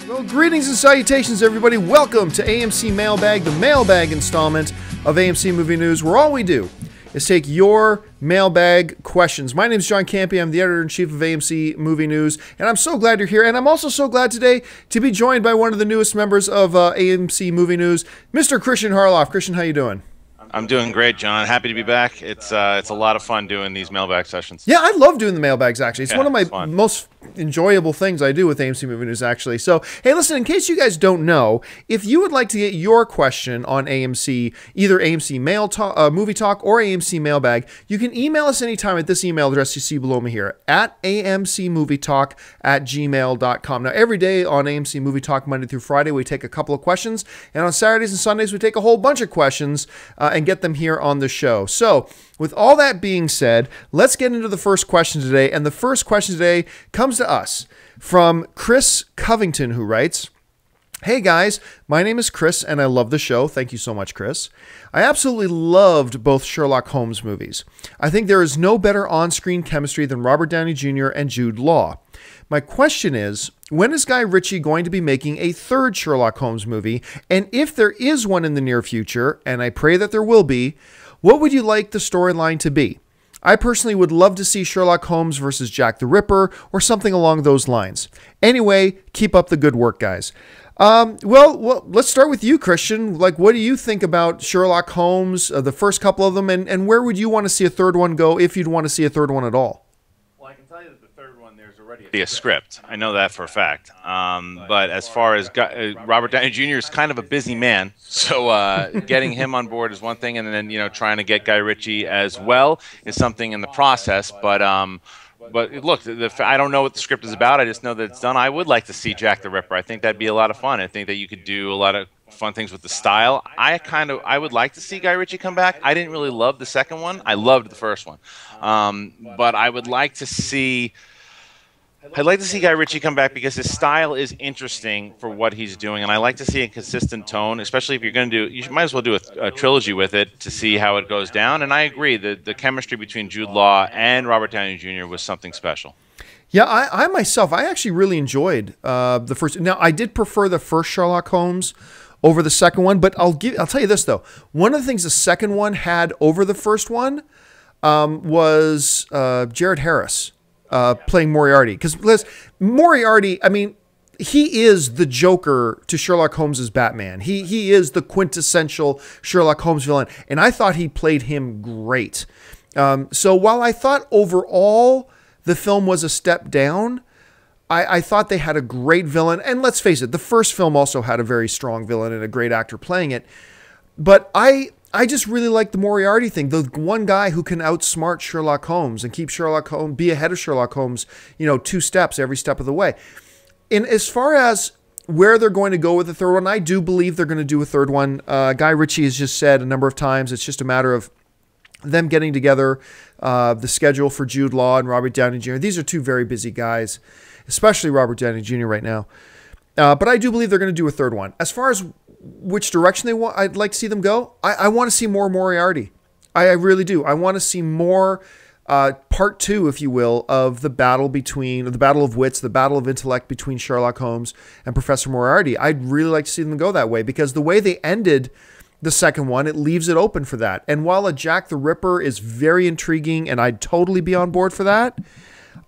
Well, greetings and salutations, everybody. Welcome to AMC Mailbag, the mailbag installment of AMC Movie News, where all we do is take your mailbag questions. My name is John Campy. I'm the editor-in-chief of AMC Movie News, and I'm so glad you're here. And I'm also so glad today to be joined by one of the newest members of AMC Movie News, Mr. Christian Harloff. Christian, how you doing? I'm doing great, John. Happy to be back. It's a lot of fun doing these mailbag sessions. Yeah, I love doing the mailbags, actually. It's one of my fun. most enjoyable things I do with AMC Movie News, actually. So, hey, listen, in case you guys don't know, if you would like to get your question on AMC, either AMC Movie Talk or AMC Mailbag, you can email us anytime at this email address you see below me here, at amcmovietalk@gmail.com. Now, every day on AMC Movie Talk, Monday through Friday, we take a couple of questions, and on Saturdays and Sundays, we take a whole bunch of questions and get them here on the show. So, with all that being said, let's get into the first question today. And the first question today comes to us from Chris Covington, who writes, "Hey guys, my name is Chris and I love the show." Thank you so much, Chris. "I absolutely loved both Sherlock Holmes movies. I think there is no better on-screen chemistry than Robert Downey Jr. and Jude Law. My question is, when is Guy Ritchie going to be making a third Sherlock Holmes movie? And if there is one in the near future, and I pray that there will be, what would you like the storyline to be? I personally would love to see Sherlock Holmes versus Jack the Ripper or something along those lines. Anyway, keep up the good work, guys." Well, let's start with you, Christian. Like, what do you think about Sherlock Holmes, the first couple of them, and where would you want to see a third one go if you'd want to see a third one at all? Well, I can tell you that the third one, there's already a script. I know that for a fact. But as far as Robert Downey Jr. is kind of a busy man, so getting him on board is one thing, and then trying to get Guy Ritchie as well is something in the process. But look, I don't know what the script is about. I just know that it's done. I would like to see Jack the Ripper. I think that'd be a lot of fun. I think that you could do a lot of fun things with the style. I would like to see Guy Ritchie come back. I didn't really love the second one. I loved the first one, but I would like to see. I'd like to see Guy Ritchie come back because his style is interesting for what he's doing, and I like to see a consistent tone, especially if you're going to do, you might as well do a trilogy with it to see how it goes down. And I agree that the chemistry between Jude Law and Robert Downey Jr. was something special. Yeah, I myself, I actually really enjoyed the first. Now, I did prefer the first Sherlock Holmes over the second one, but I'll tell you this, though. One of the things the second one had over the first one was Jared Harris playing Moriarty. Because Moriarty, I mean, he is the Joker to Sherlock Holmes' Batman. He is the quintessential Sherlock Holmes villain, and I thought he played him great. So while I thought overall the film was a step down, I thought they had a great villain. And let's face it, the first film also had a very strong villain and a great actor playing it. But I just really like the Moriarty thing. The one guy who can outsmart Sherlock Holmes and keep Sherlock Holmes, be ahead of Sherlock Holmes, 2 steps every step of the way. And as far as where they're going to go with the third one, I do believe they're going to do a third one. Guy Ritchie has just said a number of times it's just a matter of them getting together, the schedule for Jude Law and Robert Downey Jr. These are two very busy guys, especially Robert Downey Jr. right now. But I do believe they're going to do a third one. As far as which direction I'd like to see them go, I want to see more Moriarty. I really do. I want to see more part 2, if you will, of the battle of wits, the battle of intellect between Sherlock Holmes and Professor Moriarty. I'd really like to see them go that way, because the way they ended the second one, it leaves it open for that. And while a Jack the Ripper is very intriguing, and I'd totally be on board for that,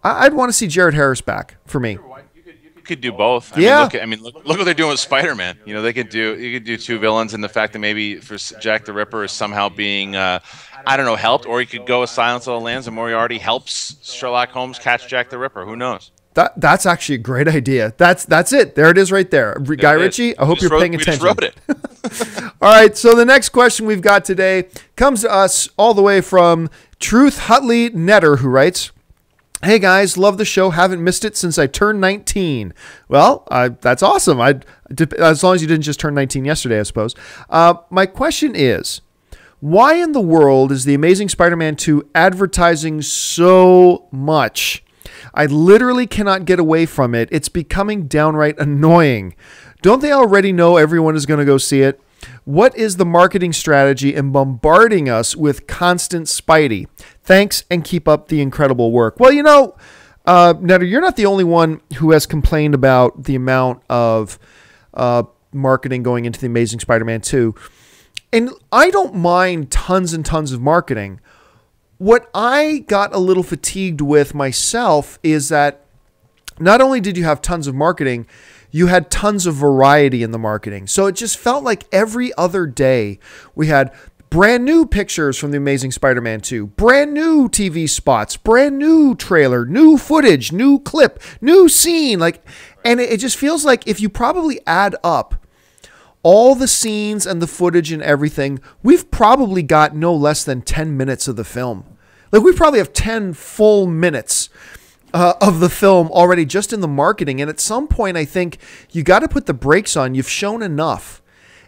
I'd want to see Jared Harris back for me. Could do both. Look what they're doing with SpiderMan. You could do 2 villains, and the fact that maybe for Jack the Ripper is somehow being helped, or you could go with Silence of the Lambs and Moriarty helps Sherlock Holmes catch Jack the Ripper. Who knows? That's actually a great idea. That's it. There it is right there. Guy Ritchie, I hope you're paying attention. We just wrote it. All right, so the next question we've got today comes to us all the way from Truthh Huletty-Netter, who writes, "Hey guys, love the show. Haven't missed it since I turned 19. Well, that's awesome. As long as you didn't just turn 19 yesterday, I suppose. My question is, why in the world is The Amazing Spider-Man 2 advertising so much? I literally cannot get away from it. It's becoming downright annoying. Don't they already know everyone is going to go see it? What is the marketing strategy in bombarding us with constant Spidey? Thanks, and keep up the incredible work." Well, Netter, you're not the only one who has complained about the amount of marketing going into The Amazing Spider-Man 2. And I don't mind tons and tons of marketing. What I got a little fatigued with myself is that not only did you have tons of marketing, you had tons of variety in the marketing. So it just felt like every other day we had brand new pictures from The Amazing Spider-Man 2, brand new TV spots, brand new trailer, new footage, new clip, new scene. And it just feels like if you probably add up all the scenes and the footage and everything, we've probably got no less than 10 minutes of the film. We probably have 10 full minutes of the film already just in the marketing. And at some point, I think you got to put the brakes on. You've shown enough.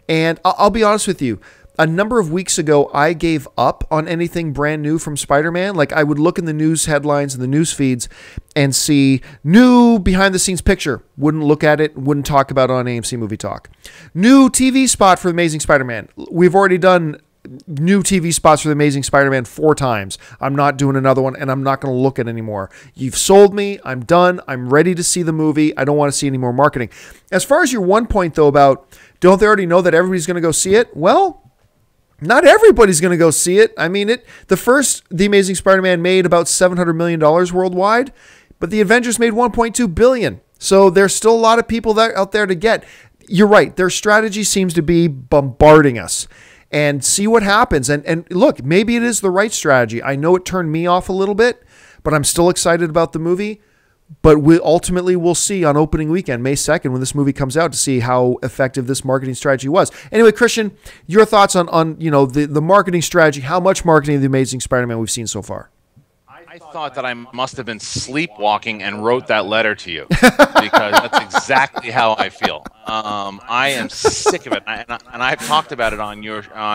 And I'll be honest with you. A number of weeks ago, I gave up on anything brand new from Spider-Man. I would look in the news headlines and the news feeds and see new behind-the-scenes picture. Wouldn't look at it, wouldn't talk about it on AMC Movie Talk. New TV spot for The Amazing Spider-Man. We've already done new TV spots for The Amazing Spider-Man 4 times. I'm not doing another one, and I'm not going to look at it anymore. You've sold me. I'm done. I'm ready to see the movie. I don't want to see any more marketing. As far as your one point, though, about don't they already know that everybody's going to go see it? Well, not everybody's going to go see it. I mean, the first The Amazing Spider-Man made about $700 million worldwide, but the Avengers made $1.2 billion. So there's still a lot of people out there to get. You're right. Their strategy seems to be bombarding us and see what happens. And look, maybe it is the right strategy. I know it turned me off a little bit, but I'm still excited about the movie. But we'll see on opening weekend, May 2nd, when this movie comes out, to see how effective this marketing strategy was. Anyway, Christian, your thoughts on the marketing strategy, how much marketing of The Amazing Spider-Man we've seen so far? I thought that I must have been sleepwalking and wrote that letter to you, because that's exactly how I feel. I am sick of it, and I've talked about it on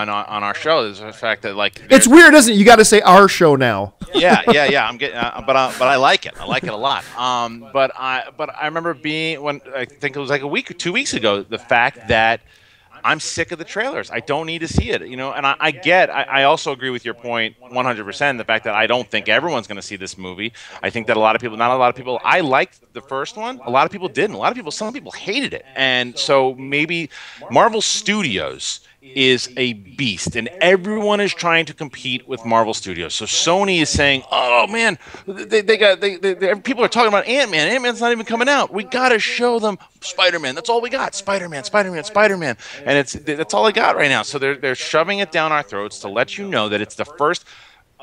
our show. There's the fact that it's weird, isn't it? You got to say our show now. Yeah. I'm getting, but I like it. I like it a lot. But I remember when I think it was a week or 2 weeks ago, the fact that I'm sick of the trailers. I don't need to see it, and I also agree with your point 100%, the fact that I don't think everyone's going to see this movie. I think that not a lot of people, I liked the first one. A lot of people didn't. Some people hated it. And so maybe Marvel Studios is a beast, and everyone is trying to compete with Marvel Studios. So Sony is saying, "Oh man, people are talking about Ant-Man. Ant-Man's not even coming out. We got to show them Spider-Man. That's all we got. Spider-Man, and that's all I got right now." So they're shoving it down our throats to let you know that it's the first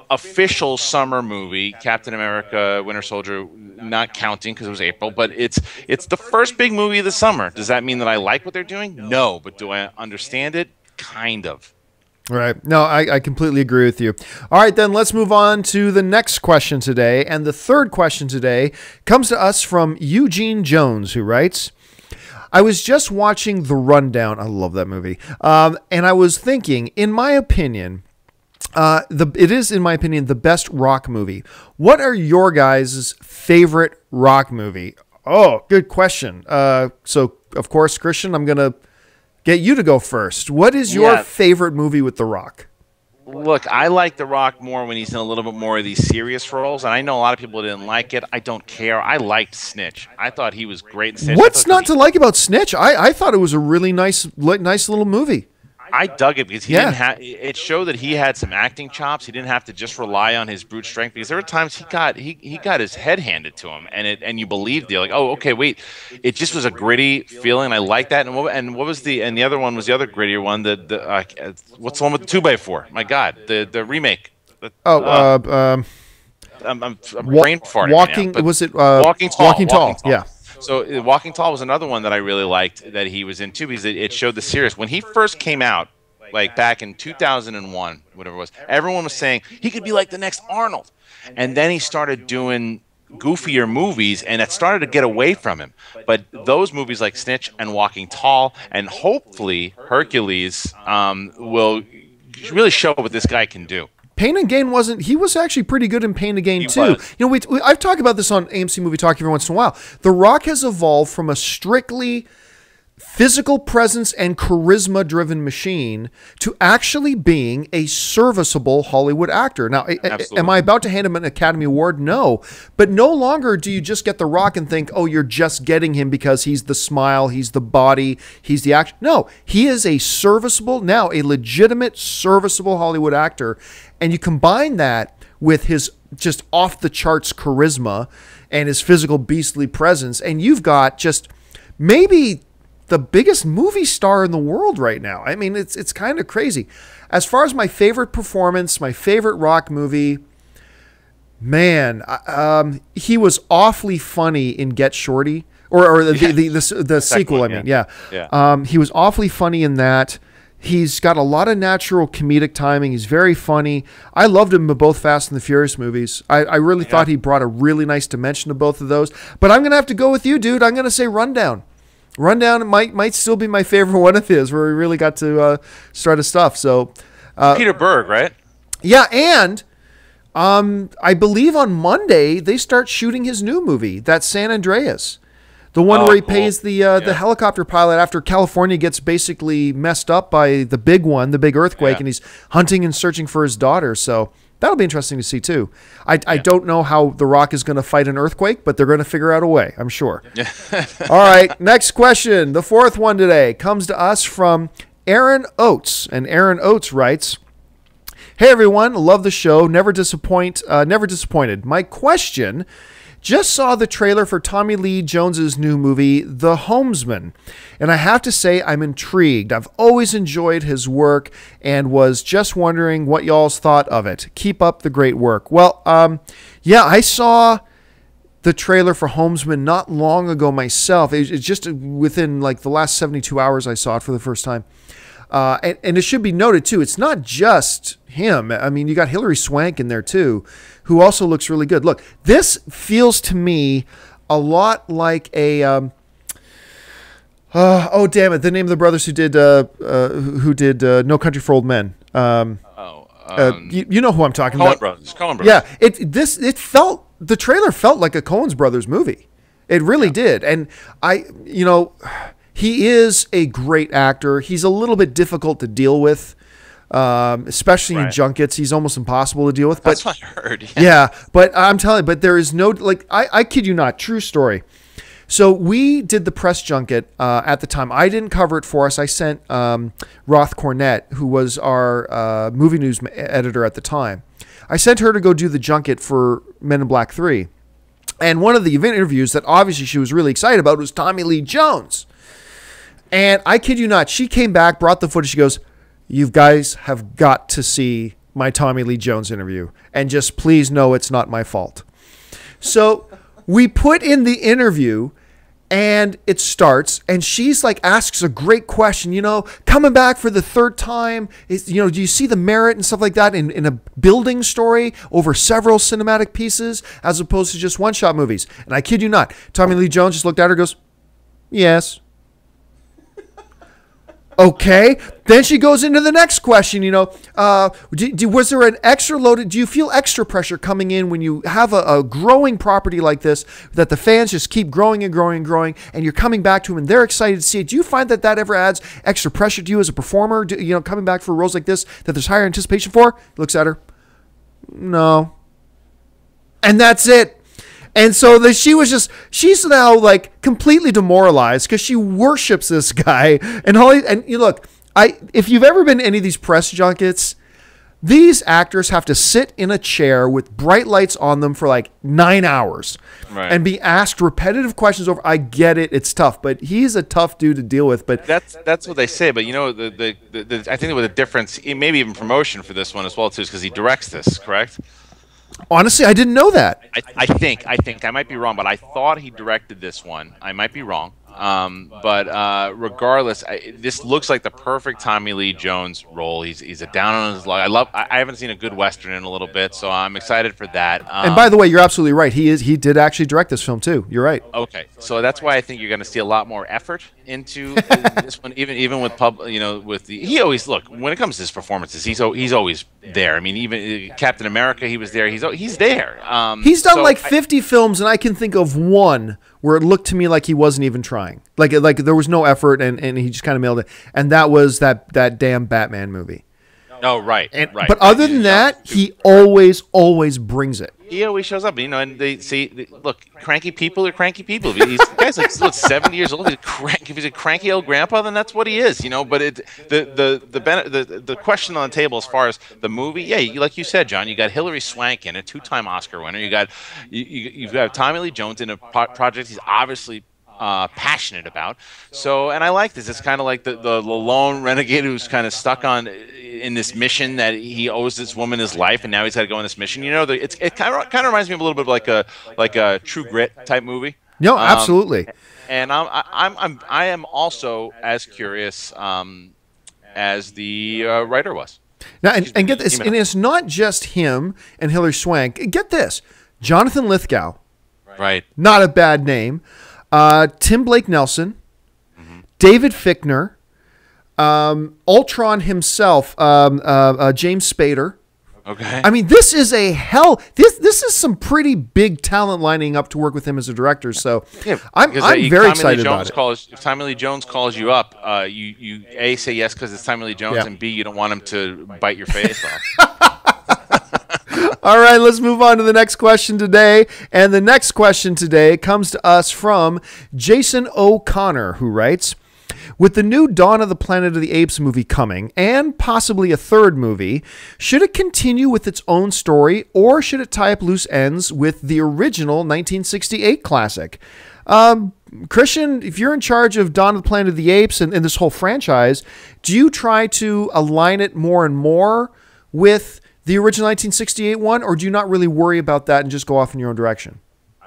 official summer movie. Captain America, Winter Soldier, not counting because it was April, but it's the first big movie of the summer. Does that mean that I like what they're doing? No, but do I understand it? Kind of. Right. No, I completely agree with you. All right, then let's move on to the next question today. And the third question today comes to us from Eugene Jones, who writes, I was just watching The Rundown. I love that movie. And I was thinking, in my opinion, it is, in my opinion, the best rock movie. What are your guys' favorite rock movie? Oh, good question. So, of course, Christian, I'm going to get you to go first. What is your favorite movie with The Rock? Look, I like The Rock more when he's in a little bit more of these serious roles, and I know a lot of people didn't like it. I don't care. I liked Snitch. I thought he was great in Snitch. What's not to like about Snitch? I thought it was a really nice little movie. I dug it because he didn't have. It showed that he had some acting chops. He didn't have to just rely on his brute strength, because there were times he got his head handed to him, and you believed it. Like, oh, okay, wait, it just was a gritty feeling. I like that. And what was the other one was the other grittier one. What's the one with the 2x4? My God, the remake. I'm brain farting. Walking right now, was it? Walking Tall. Walking Tall. Yeah. So Walking Tall was another one that I really liked that he was in too, because it showed the serious. When he first came out, like back in 2001, whatever it was, everyone was saying he could be like the next Arnold. And then he started doing goofier movies, and it started to get away from him. But those movies like Snitch and Walking Tall, and hopefully Hercules, will really show what this guy can do. Pain and Gain he was actually pretty good in Pain and Gain too. You know, I've talked about this on AMC Movie Talk every once in a while. The Rock has evolved from a strictly physical presence and charisma driven machine to actually being a serviceable Hollywood actor. Now, am I about to hand him an Academy Award? No. But no longer do you just get The Rock and think, oh, you're just getting him because he's the smile, he's the body, he's the action. No, he is a serviceable, now a legitimate serviceable Hollywood actor. And you combine that with his just off the charts charisma and his physical beastly presence, and you've got just maybe the biggest movie star in the world right now. I mean, it's kind of crazy. As far as my favorite performance, my favorite Rock movie, man, he was awfully funny in Get Shorty, or the sequel. One, I mean, yeah. He was awfully funny in that. He's got a lot of natural comedic timing. He's very funny. I loved him in both Fast and the Furious movies. I really thought he brought a really nice dimension to both of those. But I'm going to have to go with you, dude. I'm going to say Rundown. Rundown might still be my favorite one of his, where we really got to start his stuff. So Peter Berg, right? Yeah, and I believe on Monday they start shooting his new movie, that's San Andreas. The one where he pays the helicopter pilot after California gets basically messed up by the big earthquake, and he's hunting and searching for his daughter. So that'll be interesting to see too. I don't know how The Rock is going to fight an earthquake, but they're going to figure out a way, I'm sure. All right, next question. The fourth one today comes to us from Aaron Oates, and Aaron Oates writes, "Hey everyone, love the show. Never disappointed. My question: just saw the trailer for Tommy Lee Jones's new movie, The Homesman, and I have to say I'm intrigued. I've always enjoyed his work and was just wondering what y'all's thought of it. Keep up the great work." Well, yeah, I saw the trailer for Homesman not long ago myself. It's just within like the last 72 hours I saw it for the first time. And it should be noted too, it's not just him. I mean, you got Hilary Swank in there too, who also looks really good. Look, this feels to me a lot like a oh damn it, the name of the brothers who did No Country for Old Men. You know who I'm talking about? Coen Brothers. Yeah, the trailer felt like a Coen Brothers movie. It really did, and he is a great actor. He's a little bit difficult to deal with, especially in junkets. He's almost impossible to deal with. That's what I heard. Yeah, but I'm telling you, but there is no, like, I kid you not, true story. So we did the press junket at the time. I didn't cover it for us. I sent Roth Cornett, who was our movie news editor at the time. I sent her to go do the junket for Men in Black 3. And one of the event interviews that obviously she was really excited about was Tommy Lee Jones. And I kid you not, she came back, brought the footage. She goes, "You guys have got to see my Tommy Lee Jones interview. And just please know it's not my fault." So we put in the interview and it starts, and she's like, asks a great question, coming back for the third time, do you see the merit and stuff like that in a building story over several cinematic pieces as opposed to just one-shot movies? And I kid you not, Tommy Lee Jones just looked at her and goes, "Yes." Okay. Then she goes into the next question, was there an extra loaded, do you feel extra pressure coming in when you have a growing property like this, that the fans just keep growing and growing and growing, and you're coming back to them and they're excited to see it? Do you find that ever adds extra pressure to you as a performer, coming back for roles like this that there's higher anticipation for? Looks at her. No. And that's it. And so she's now like completely demoralized because she worships this guy. And you look, if you've ever been to any of these press junkets, these actors have to sit in a chair with bright lights on them for like 9 hours and be asked repetitive questions over. I get it. It's tough, but he's a tough dude to deal with. But that's what they say. But I think there was a difference, maybe even promotion for this one as well too, is because he directs this, correct? Honestly, I didn't know that. I think I might be wrong, but I thought he directed this one. I might be wrong. But regardless, this looks like the perfect Tommy Lee Jones role. He's a down on his luck. I haven't seen a good Western in a little bit, so I'm excited for that. And by the way, you're absolutely right. He did actually direct this film too. You're right. Okay, so that's why I think you're going to see a lot more effort into this one, even with with he always look when it comes to his performances, he's always there. I mean, even Captain America, he was there. He's there. He's done like 50 films, and I can think of one where it looked to me like he wasn't even trying, like there was no effort, and he just kind of nailed it. And that was that damn Batman movie. Oh, right. But other than that, he always brings it. He always shows up, and look, cranky people are cranky people. He's guy's like 70 years old. If he's a cranky old grandpa, then that's what he is, But the question on the table as far as the movie, yeah, like you said, John, you got Hilary Swank in a 2-time Oscar winner. You've got Tommy Lee Jones in a project he's obviously passionate about. So, and I like this. It's kind of like the lone renegade who's kind of stuck in this mission that he owes this woman his life, and now he's got to go on this mission. It kind of reminds me of a little bit of like a True Grit type movie. No, absolutely. And I am also as curious as the writer was. Now, and get this, and it's not just him and Hilary Swank. Get this, Jonathan Lithgow, right? Not a bad name. Tim Blake Nelson, David Fichtner, Ultron himself, James Spader. Okay. I mean, this is this is some pretty big talent lining up to work with him as a director. So yeah, I'm very excited about it. If Tommy Lee Jones calls you up, you A, say yes because it's Tommy Lee Jones, and B, you don't want him to bite your face off. All right, let's move on to the next question today. And the next question today comes to us from Jason O'Connor, who writes, with the new Dawn of the Planet of the Apes movie coming, and possibly a third movie, should it continue with its own story, or should it tie up loose ends with the original 1968 classic? Christian, if you're in charge of Dawn of the Planet of the Apes and this whole franchise, do you try to align it more and more with the original 1968 one, or do you not really worry about that and just go off in your own direction?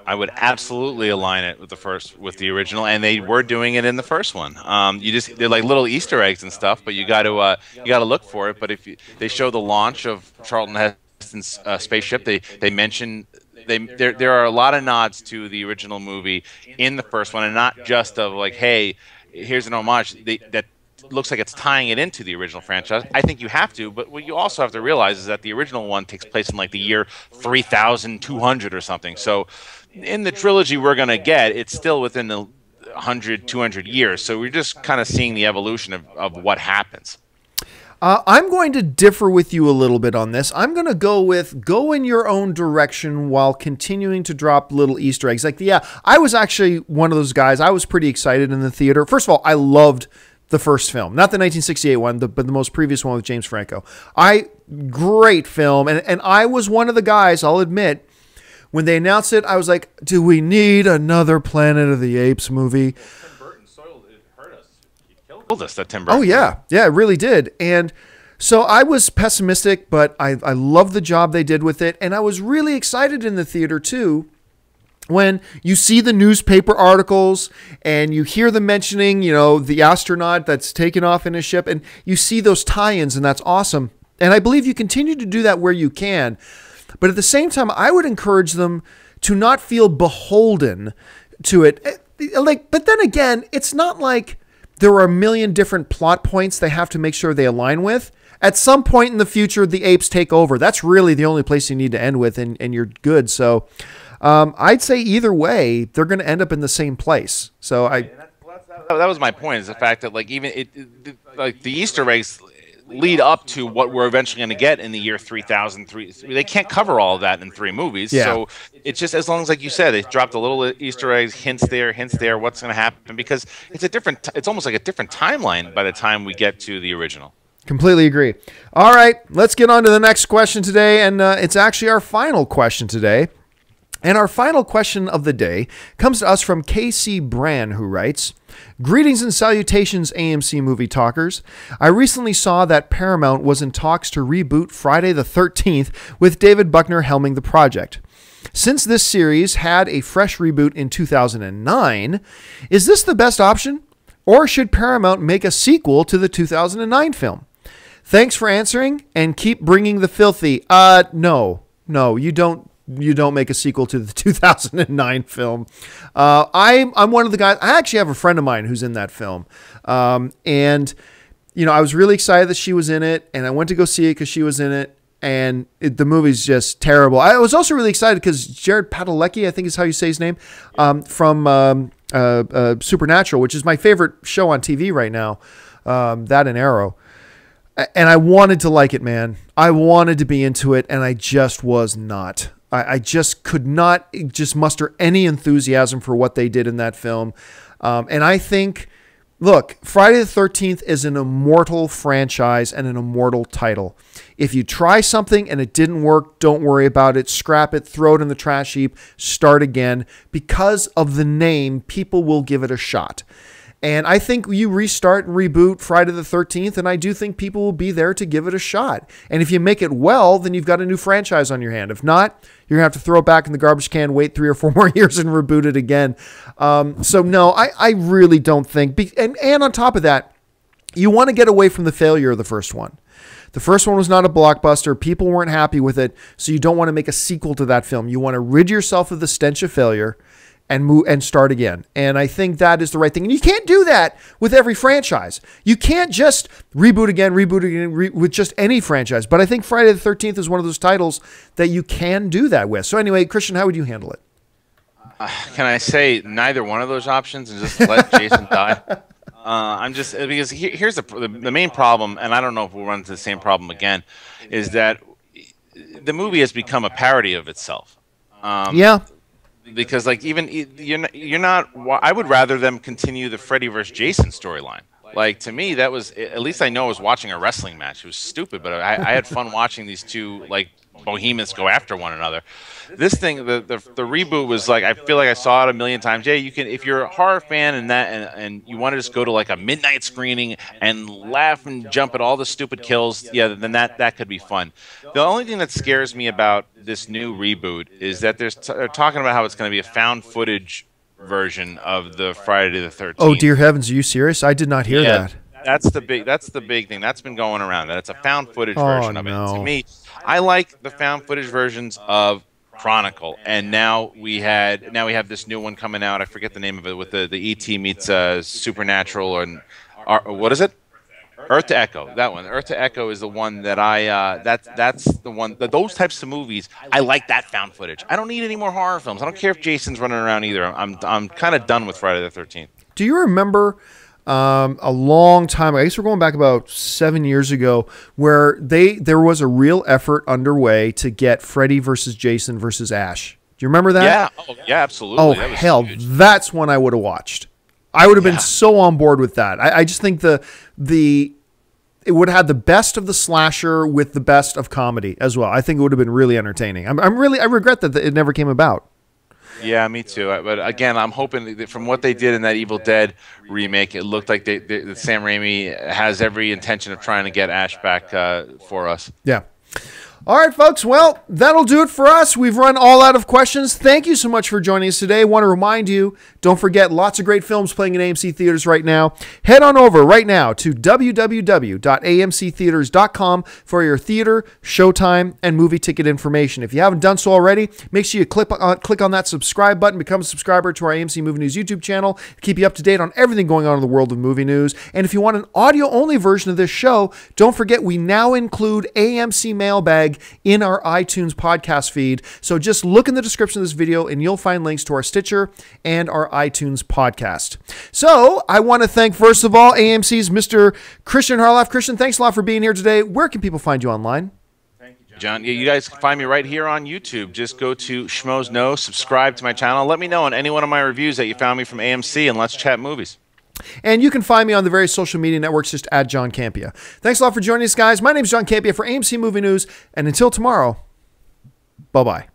I would absolutely align it with the original, and they were doing it in the first one. They're like little Easter eggs and stuff, but you got to look for it. But they show the launch of Charlton Heston's spaceship, they mention there are a lot of nods to the original movie in the first one, and not just of like, hey, here's an homage that looks like it's tying it into the original franchise. I think you have to, but what you also have to realize is that the original one takes place in like the year 3200 or something. So in the trilogy we're going to get, it's still within the 100, 200 years. So we're just kind of seeing the evolution of what happens. I'm going to differ with you a little bit on this. I'm going to go in your own direction while continuing to drop little Easter eggs. Like, yeah, I was actually one of those guys. I was pretty excited in the theater. First of all, I loved the first film, not the 1968 one, but the most previous one with James Franco. Great film. And I was one of the guys, I'll admit, when they announced it, I was like, do we need another Planet of the Apes movie? Tim Burton hurt us. He killed us, that Tim Burton. Oh, yeah. Yeah, it really did. And so I was pessimistic, but I love the job they did with it. And I was really excited in the theater, too, when you see the newspaper articles and you hear them mentioning, the astronaut that's taken off in a ship, and you see those tie-ins, and that's awesome. And I believe you continue to do that where you can. But at the same time, I would encourage them to not feel beholden to it. But then again, it's not like there are a million different plot points they have to make sure they align with. At some point in the future, the apes take over. That's really the only place you need to end with, and you're good. So I'd say either way, they're going to end up in the same place. So that was my point, is the fact that like like the Easter eggs lead up to what we're eventually going to get in the year 3003. They can't cover all of that in 3 movies. Yeah. So it's just, as long as, like you said, they dropped the little Easter eggs, hints there, what's going to happen, because it's almost like a different timeline by the time we get to the original. Completely agree. All right, let's get on to the next question today, and it's actually our final question today. And our final question of the day comes to us from KC Bran, who writes, greetings and salutations, AMC movie talkers. I recently saw that Paramount was in talks to reboot Friday the 13th with David Buckner helming the project. Since this series had a fresh reboot in 2009, is this the best option? Or should Paramount make a sequel to the 2009 film? Thanks for answering, and keep bringing the filthy. No, you don't you don't make a sequel to the 2009 film. I'm one of the guys. I actually have a friend of mine who's in that film, and I was really excited that she was in it, and I went to go see it because she was in it. And the movie's just terrible. I was also really excited because Jared Padalecki, I think is how you say his name, from Supernatural, which is my favorite show on TV right now, that and Arrow. And I wanted to like it, man. I wanted to be into it, and I just was not. I just could not just muster any enthusiasm for what they did in that film. And I think, look, Friday the 13th is an immortal franchise and an immortal title. If you try something and it didn't work, don't worry about it. Scrap it, throw it in the trash heap, start again. Because of the name, people will give it a shot. And I think you restart and reboot Friday the 13th, and I do think people will be there to give it a shot. And if you make it well, then you've got a new franchise on your hand. If not, you're going to have to throw it back in the garbage can, wait 3 or 4 more years, and reboot it again. So, no, I really don't think. And on top of that, you want to get away from the failure of the first one. The first one was not a blockbuster. People weren't happy with it, so you don't want to make a sequel to that film. You want to rid yourself of the stench of failure and move and start again. And I think that is the right thing. And you can't do that with every franchise. You can't just reboot again with just any franchise. But I think Friday the 13th is one of those titles that you can do that with. So anyway, Christian, how would you handle it? Can I say neither one of those options and just let Jason die? I'm just, because here's the main problem, and I don't know if we'll run into the same problem again, is that the movie has become a parody of itself. Yeah. Because like even you're not. I would rather them continue the Freddy versus Jason storyline. Like to me, that was at least I know I was watching a wrestling match. It was stupid, but I had fun watching these two like behemoths go after one another. This thing, the reboot was like I feel like I saw it a million times. Yeah, you can if you're a horror fan and you want to just go to like a midnight screening and laugh and jump at all the stupid kills. Yeah, then that could be fun. The only thing that scares me about this new reboot is that they're talking about how it's going to be a found footage version of the Friday the 13th. Oh dear heavens, are you serious? I did not hear that. That's the big thing that's been going around. That it's a found footage version of it. To me, I like the found footage versions of Chronicle, and now we have this new one coming out. I forget the name of it with the ET meets Supernatural and what is it? Earth to Echo. That one. Earth to Echo is the one that that's the one. Those types of movies, I like that found footage. I don't need any more horror films. I don't care if Jason's running around either. I'm kind of done with Friday the 13th. Do you remember a long time ago, I guess we're going back about 7 years ago, where there was a real effort underway to get Freddy versus Jason versus Ash? Do you remember that? Yeah. Yeah, absolutely. Oh, hell, that's one I would have watched. I would have been so on board with that. I just think it would have had the best of the slasher with the best of comedy as well. I think it would have been really entertaining. I regret that it never came about. Yeah, me too. But again, I'm hoping that from what they did in that Evil Dead remake, it looked like that Sam Raimi has every intention of trying to get Ash back for us. Yeah. All right, folks. Well, that'll do it for us. We've run all out of questions. Thank you so much for joining us today. I want to remind you, don't forget, lots of great films playing in AMC theaters right now. Head on over right now to www.amctheaters.com for your theater, showtime, and movie ticket information. If you haven't done so already, make sure you click on that subscribe button, become a subscriber to our AMC Movie News YouTube channel, keep you up to date on everything going on in the world of movie news. And if you want an audio-only version of this show, don't forget we now include AMC Mailbag in our iTunes podcast feed. So just look in the description of this video and you'll find links to our Stitcher and our iTunes podcast. So I want to thank, first of all, AMC's Mr. Christian Harloff. Christian, thanks a lot for being here today. Where can people find you online? Thank you, John. Yeah, you guys can find me right here on YouTube. Just go to Schmoes Know, subscribe to my channel. Let me know on any one of my reviews that you found me from AMC, and let's chat movies. And you can find me on the various social media networks, just at John Campea. Thanks a lot for joining us, guys. My name is John Campea for AMC Movie News, and until tomorrow, bye-bye.